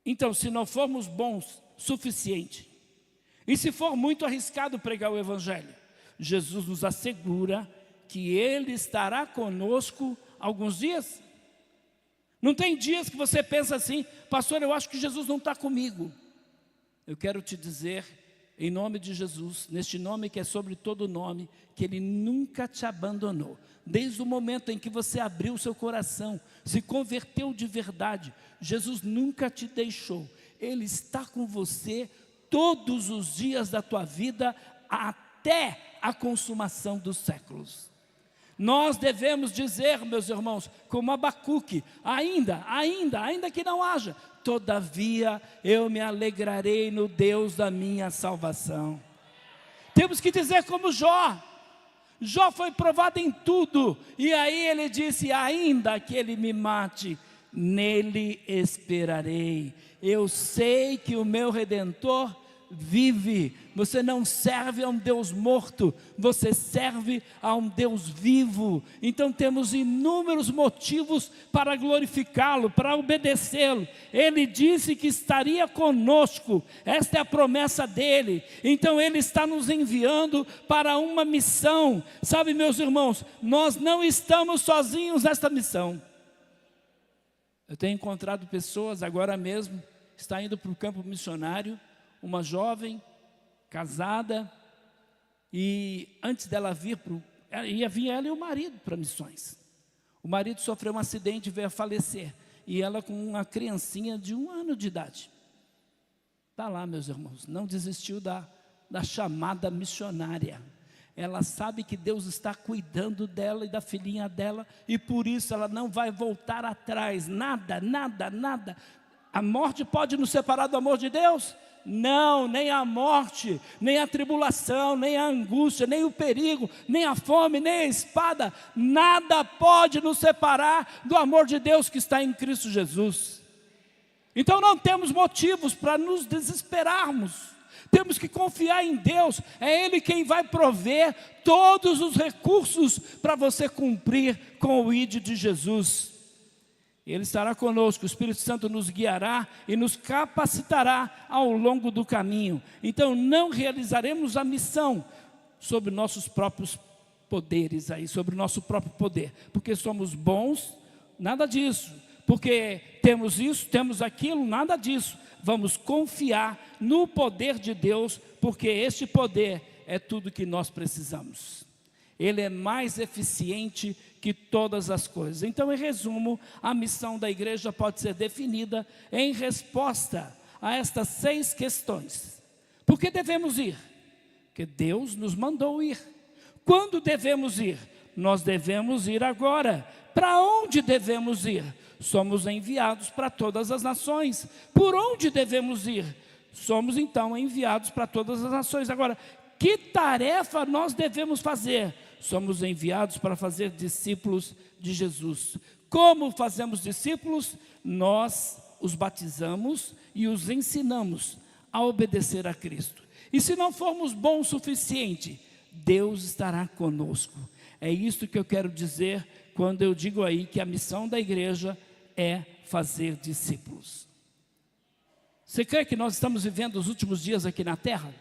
Então, se não formos bons suficiente, e se for muito arriscado pregar o evangelho, Jesus nos assegura que Ele estará conosco alguns dias. Não tem dias que você pensa assim, pastor, eu acho que Jesus não está comigo. Eu quero te dizer, em nome de Jesus, neste nome que é sobre todo nome, que Ele nunca te abandonou. Desde o momento em que você abriu o seu coração, se converteu de verdade, Jesus nunca te deixou. Ele está com você todos os dias da tua vida, até a consumação dos séculos. Nós devemos dizer, meus irmãos, como Abacuque, ainda que não haja, todavia eu me alegrarei no Deus da minha salvação. Temos que dizer como Jó. Jó foi provado em tudo, e aí ele disse, ainda que ele me mate, nele esperarei. Eu sei que o meu Redentor vive. Você não serve a um Deus morto, você serve a um Deus vivo. Então temos inúmeros motivos para glorificá-lo, para obedecê-lo. Ele disse que estaria conosco, esta é a promessa dele. Então ele está nos enviando para uma missão. Sabe, meus irmãos, nós não estamos sozinhos nesta missão. Eu tenho encontrado pessoas agora mesmo, está indo para o campo missionário, uma jovem, casada, e antes dela vir, ia vir ela e o marido para missões. O marido sofreu um acidente e veio a falecer, e ela com uma criancinha de 1 ano de idade. Está lá, meus irmãos, não desistiu da chamada missionária. Ela sabe que Deus está cuidando dela e da filhinha dela, e por isso ela não vai voltar atrás, nada. A morte pode nos separar do amor de Deus? Não, nem a morte, nem a tribulação, nem a angústia, nem o perigo, nem a fome, nem a espada, nada pode nos separar do amor de Deus que está em Cristo Jesus. Então não temos motivos para nos desesperarmos. Temos que confiar em Deus, é Ele quem vai prover todos os recursos para você cumprir com o ID de Jesus. Ele estará conosco, o Espírito Santo nos guiará e nos capacitará ao longo do caminho. Então não realizaremos a missão sobre nossos próprios poderes, sobre o nosso próprio poder, porque somos bons, nada disso, porque temos isso, temos aquilo, nada disso. Vamos confiar no poder de Deus, porque este poder é tudo que nós precisamos. Ele é mais eficiente que todas as coisas. Então, em resumo, a missão da igreja pode ser definida em resposta a estas 6 questões. Por que devemos ir? Porque Deus nos mandou ir. Quando devemos ir? Nós devemos ir agora. Para onde devemos ir? Somos enviados para todas as nações. Por onde devemos ir? Somos então enviados para todas as nações. Agora, que tarefa nós devemos fazer? Somos enviados para fazer discípulos de Jesus. Como fazemos discípulos? Nós os batizamos e os ensinamos a obedecer a Cristo. E se não formos bons o suficiente, Deus estará conosco. É isso que eu quero dizer quando eu digo aí que a missão da igreja é fazer discípulos. Você crê que nós estamos vivendo os últimos dias aqui na terra?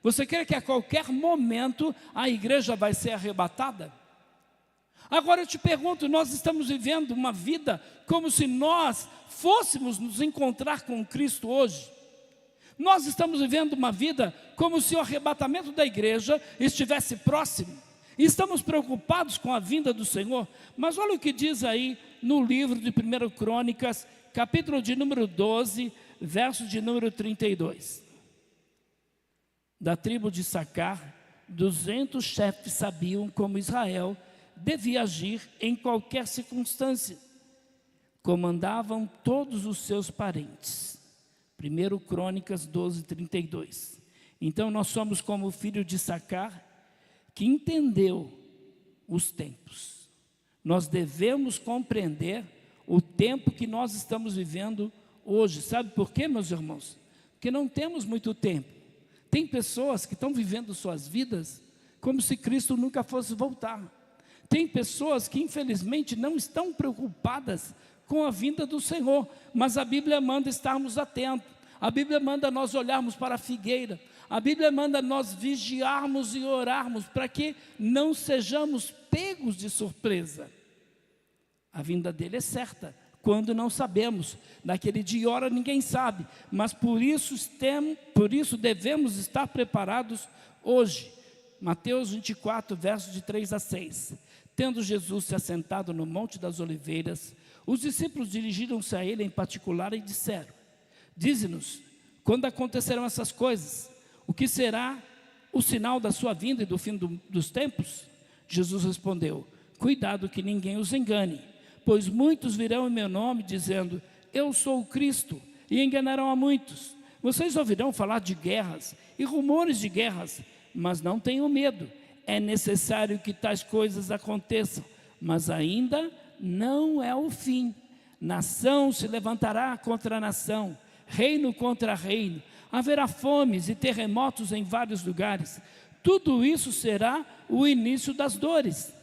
Você crê que a qualquer momento a igreja vai ser arrebatada? Agora eu te pergunto, nós estamos vivendo uma vida como se nós fôssemos nos encontrar com Cristo hoje? Nós estamos vivendo uma vida como se o arrebatamento da igreja estivesse próximo. E estamos preocupados com a vinda do Senhor. Mas olha o que diz aí no livro de 1 Crônicas, capítulo de número 12, verso de número 32. Da tribo de Issacar, 200 chefes sabiam como Israel devia agir em qualquer circunstância. Comandavam todos os seus parentes. 1 Crônicas 12, 32. Então nós somos como o filho de Issacar, que entendeu os tempos. Nós devemos compreender o tempo que nós estamos vivendo hoje. Sabe por quê, meus irmãos? Porque não temos muito tempo. Tem pessoas que estão vivendo suas vidas como se Cristo nunca fosse voltar. Tem pessoas que infelizmente não estão preocupadas com a vinda do Senhor, mas a Bíblia manda estarmos atentos. A Bíblia manda nós olharmos para a figueira. A Bíblia manda nós vigiarmos e orarmos para que não sejamos pegos de surpresa. A vinda dele é certa, quando não sabemos. Naquele dia e hora ninguém sabe, mas por isso devemos estar preparados hoje. Mateus 24, versos de 3 a 6. Tendo Jesus se assentado no Monte das Oliveiras, os discípulos dirigiram-se a ele em particular e disseram: dize-nos, quando acontecerão essas coisas? O que será o sinal da sua vinda e do fim dos tempos? Jesus respondeu: cuidado que ninguém os engane, pois muitos virão em meu nome dizendo: eu sou o Cristo, e enganarão a muitos. Vocês ouvirão falar de guerras e rumores de guerras, mas não tenham medo. É necessário que tais coisas aconteçam, mas ainda não é o fim. Nação se levantará contra nação, reino contra reino. Haverá fomes e terremotos em vários lugares. Tudo isso será o início das dores.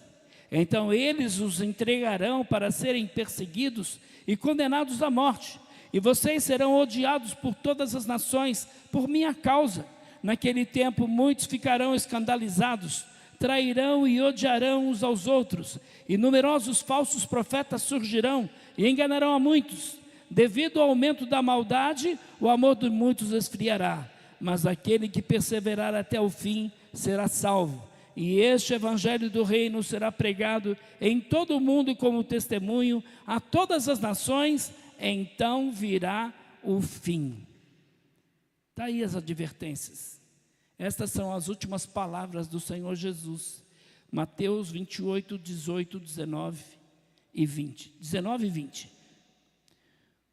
Então eles os entregarão para serem perseguidos e condenados à morte. E vocês serão odiados por todas as nações por minha causa. Naquele tempo muitos ficarão escandalizados, trairão e odiarão uns aos outros. E numerosos falsos profetas surgirão e enganarão a muitos. Devido ao aumento da maldade, o amor de muitos esfriará, mas aquele que perseverar até o fim será salvo. E este evangelho do reino será pregado em todo o mundo como testemunho a todas as nações, então virá o fim. Está aí as advertências. Estas são as últimas palavras do Senhor Jesus. Mateus 28, 18, 19 e 20. 19 e 20.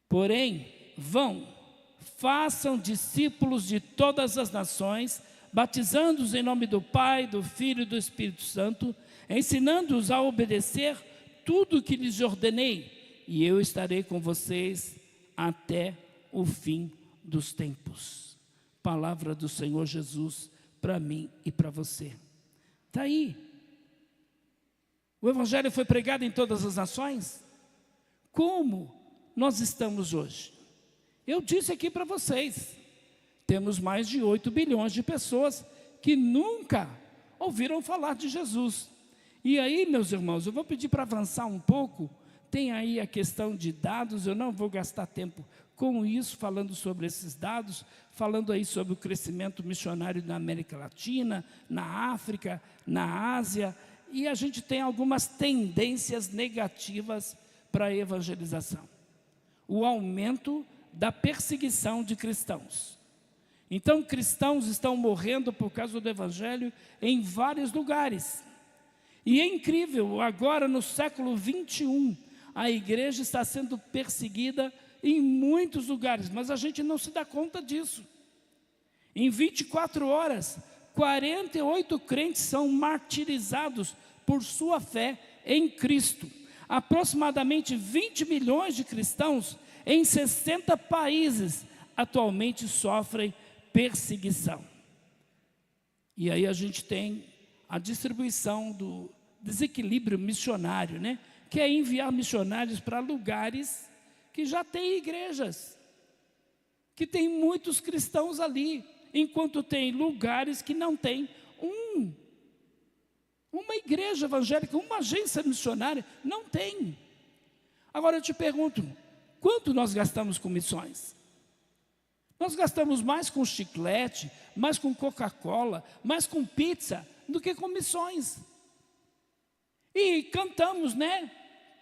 Porém, vão, façam discípulos de todas as nações, batizando-os em nome do Pai, do Filho e do Espírito Santo, ensinando-os a obedecer tudo o que lhes ordenei, e eu estarei com vocês até o fim dos tempos. Palavra do Senhor Jesus para mim e para você. Está aí. O Evangelho foi pregado em todas as nações? Como nós estamos hoje? Eu disse aqui para vocês, temos mais de 8 bilhões de pessoas que nunca ouviram falar de Jesus. E aí, meus irmãos, eu vou pedir para avançar um pouco. Tem aí a questão de dados, eu não vou gastar tempo com isso, falando sobre esses dados, falando aí sobre o crescimento missionário na América Latina, na África, na Ásia, e a gente tem algumas tendências negativas para a evangelização. O aumento da perseguição de cristãos. Então, cristãos estão morrendo por causa do Evangelho em vários lugares. E é incrível, agora no século 21, a igreja está sendo perseguida em muitos lugares, mas a gente não se dá conta disso. Em 24 horas, 48 crentes são martirizados por sua fé em Cristo. Aproximadamente 20 milhões de cristãos em 60 países atualmente sofrem perseguição. E aí a gente tem a distribuição desequilíbrio missionário, né? Que é enviar missionários para lugares que já têm igrejas, que tem muitos cristãos ali, enquanto tem lugares que não tem uma igreja evangélica, uma agência missionária, não tem. Agora eu te pergunto, quanto nós gastamos com missões? Nós gastamos mais com chiclete, mais com Coca-Cola, mais com pizza, do que com missões. E cantamos, né?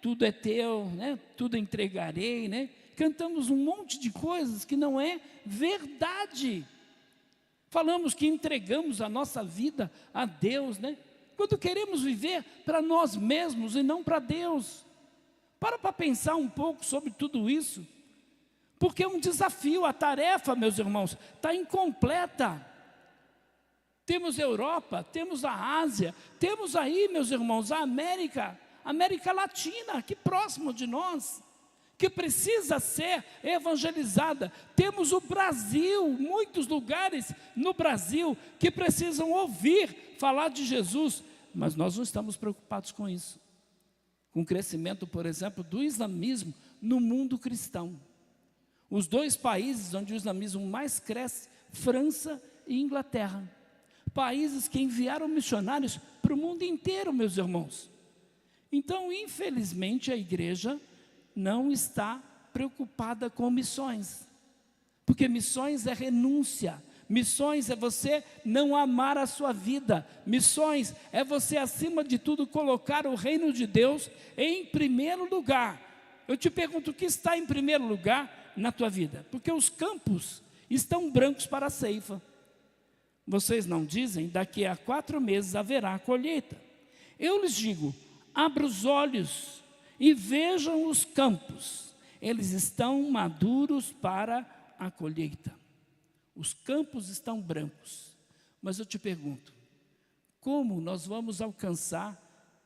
Tudo é teu, né? Tudo entregarei, né? Cantamos um monte de coisas que não é verdade. Falamos que entregamos a nossa vida a Deus, né? Quando queremos viver para nós mesmos e não para Deus. Para pensar um pouco sobre tudo isso. Porque é um desafio, a tarefa, meus irmãos, está incompleta. Temos a Europa, temos a Ásia, temos aí, meus irmãos, a América Latina, aqui próximo de nós, que precisa ser evangelizada. Temos o Brasil, muitos lugares no Brasil que precisam ouvir falar de Jesus, mas nós não estamos preocupados com isso. Com o crescimento, por exemplo, do islamismo no mundo cristão. Os dois países onde o islamismo mais cresce, França e Inglaterra. Países que enviaram missionários para o mundo inteiro, meus irmãos. Então, infelizmente, a igreja não está preocupada com missões. Porque missões é renúncia. Missões é você não amar a sua vida. Missões é você, acima de tudo, colocar o reino de Deus em primeiro lugar. Eu te pergunto, o que está em primeiro lugar na tua vida? Porque os campos estão brancos para a ceifa. Vocês não dizem, daqui a 4 meses haverá a colheita. Eu lhes digo, abra os olhos e vejam os campos. Eles estão maduros para a colheita. Os campos estão brancos. Mas eu te pergunto, como nós vamos alcançar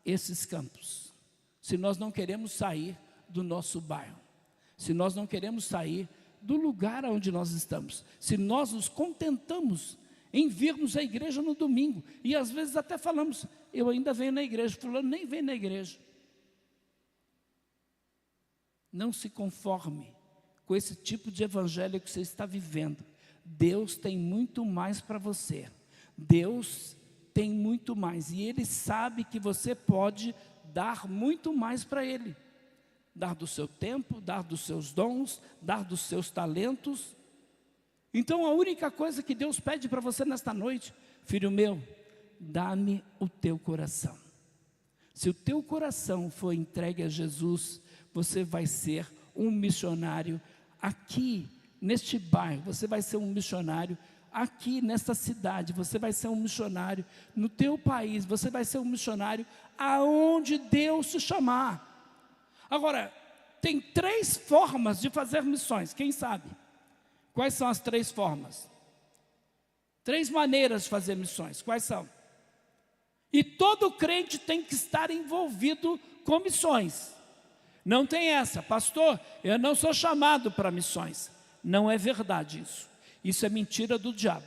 esses campos? Se nós não queremos sair do nosso bairro, se nós não queremos sair do lugar onde nós estamos, se nós nos contentamos em virmos à igreja no domingo, e às vezes até falamos, eu ainda venho na igreja, fulano nem vem na igreja. Não se conforme com esse tipo de evangelho que você está vivendo. Deus tem muito mais para você. Deus tem muito mais, e Ele sabe que você pode dar muito mais para Ele. Dar do seu tempo, dar dos seus dons, dar dos seus talentos. Então a única coisa que Deus pede para você nesta noite, filho meu, dá-me o teu coração. Se o teu coração for entregue a Jesus, você vai ser um missionário aqui neste bairro, você vai ser um missionário aqui nesta cidade, você vai ser um missionário no teu país, você vai ser um missionário aonde Deus te chamar. Agora, tem 3 formas de fazer missões, quem sabe? Quais são as 3 formas? 3 maneiras de fazer missões, quais são? E todo crente tem que estar envolvido com missões. Não tem essa, pastor, eu não sou chamado para missões. Não é verdade isso. Isso é mentira do diabo.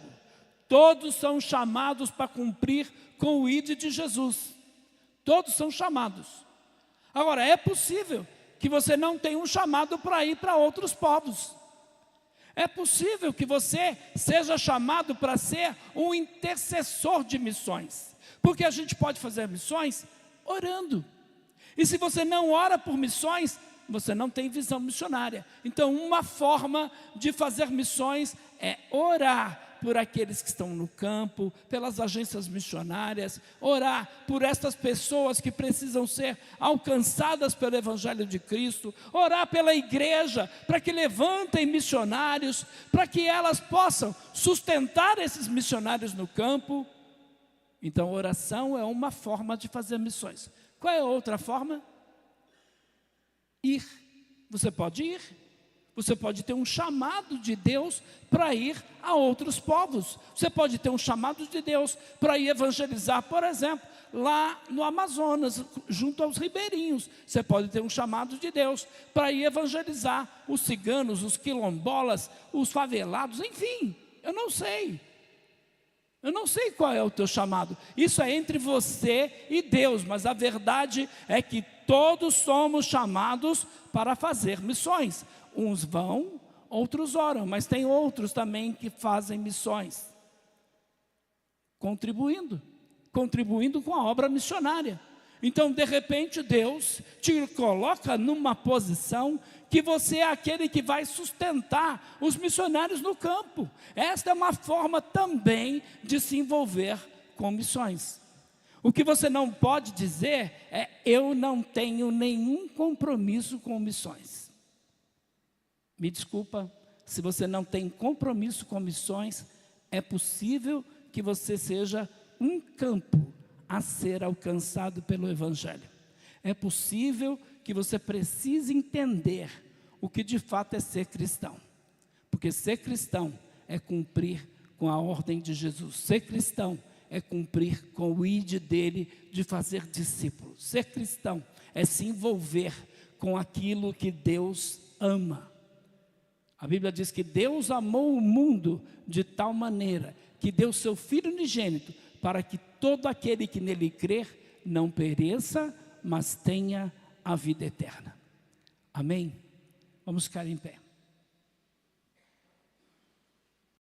Todos são chamados para cumprir com o ID de Jesus. Todos são chamados. Agora, é possível que você não tenha um chamado para ir para outros povos. É possível que você seja chamado para ser um intercessor de missões. Porque a gente pode fazer missões orando. E se você não ora por missões, você não tem visão missionária. Então, uma forma de fazer missões é orar por aqueles que estão no campo, pelas agências missionárias, orar por estas pessoas que precisam ser alcançadas pelo Evangelho de Cristo, orar pela igreja, para que levantem missionários, para que elas possam sustentar esses missionários no campo. Então, oração é uma forma de fazer missões. Qual é a outra forma? Ir. Você pode ir. Você pode ter um chamado de Deus para ir a outros povos. Você pode ter um chamado de Deus para ir evangelizar, por exemplo, lá no Amazonas, junto aos ribeirinhos. Você pode ter um chamado de Deus para ir evangelizar os ciganos, os quilombolas, os favelados, enfim, eu não sei. Eu não sei qual é o teu chamado. Isso é entre você e Deus, mas a verdade é que todos somos chamados para fazer missões. Uns vão, outros oram, mas tem outros também que fazem missões, contribuindo com a obra missionária. Então, de repente, Deus te coloca numa posição que você é aquele que vai sustentar os missionários no campo. Esta é uma forma também de se envolver com missões. O que você não pode dizer é: eu não tenho nenhum compromisso com missões. Me desculpa, se você não tem compromisso com missões, é possível que você seja um campo a ser alcançado pelo Evangelho. É possível que você precise entender o que de fato é ser cristão. Porque ser cristão é cumprir com a ordem de Jesus. Ser cristão é cumprir com o ide dele de fazer discípulos. Ser cristão é se envolver com aquilo que Deus ama. A Bíblia diz que Deus amou o mundo de tal maneira que deu seu Filho unigênito para que todo aquele que nele crer não pereça, mas tenha a vida eterna. Amém? Vamos ficar em pé.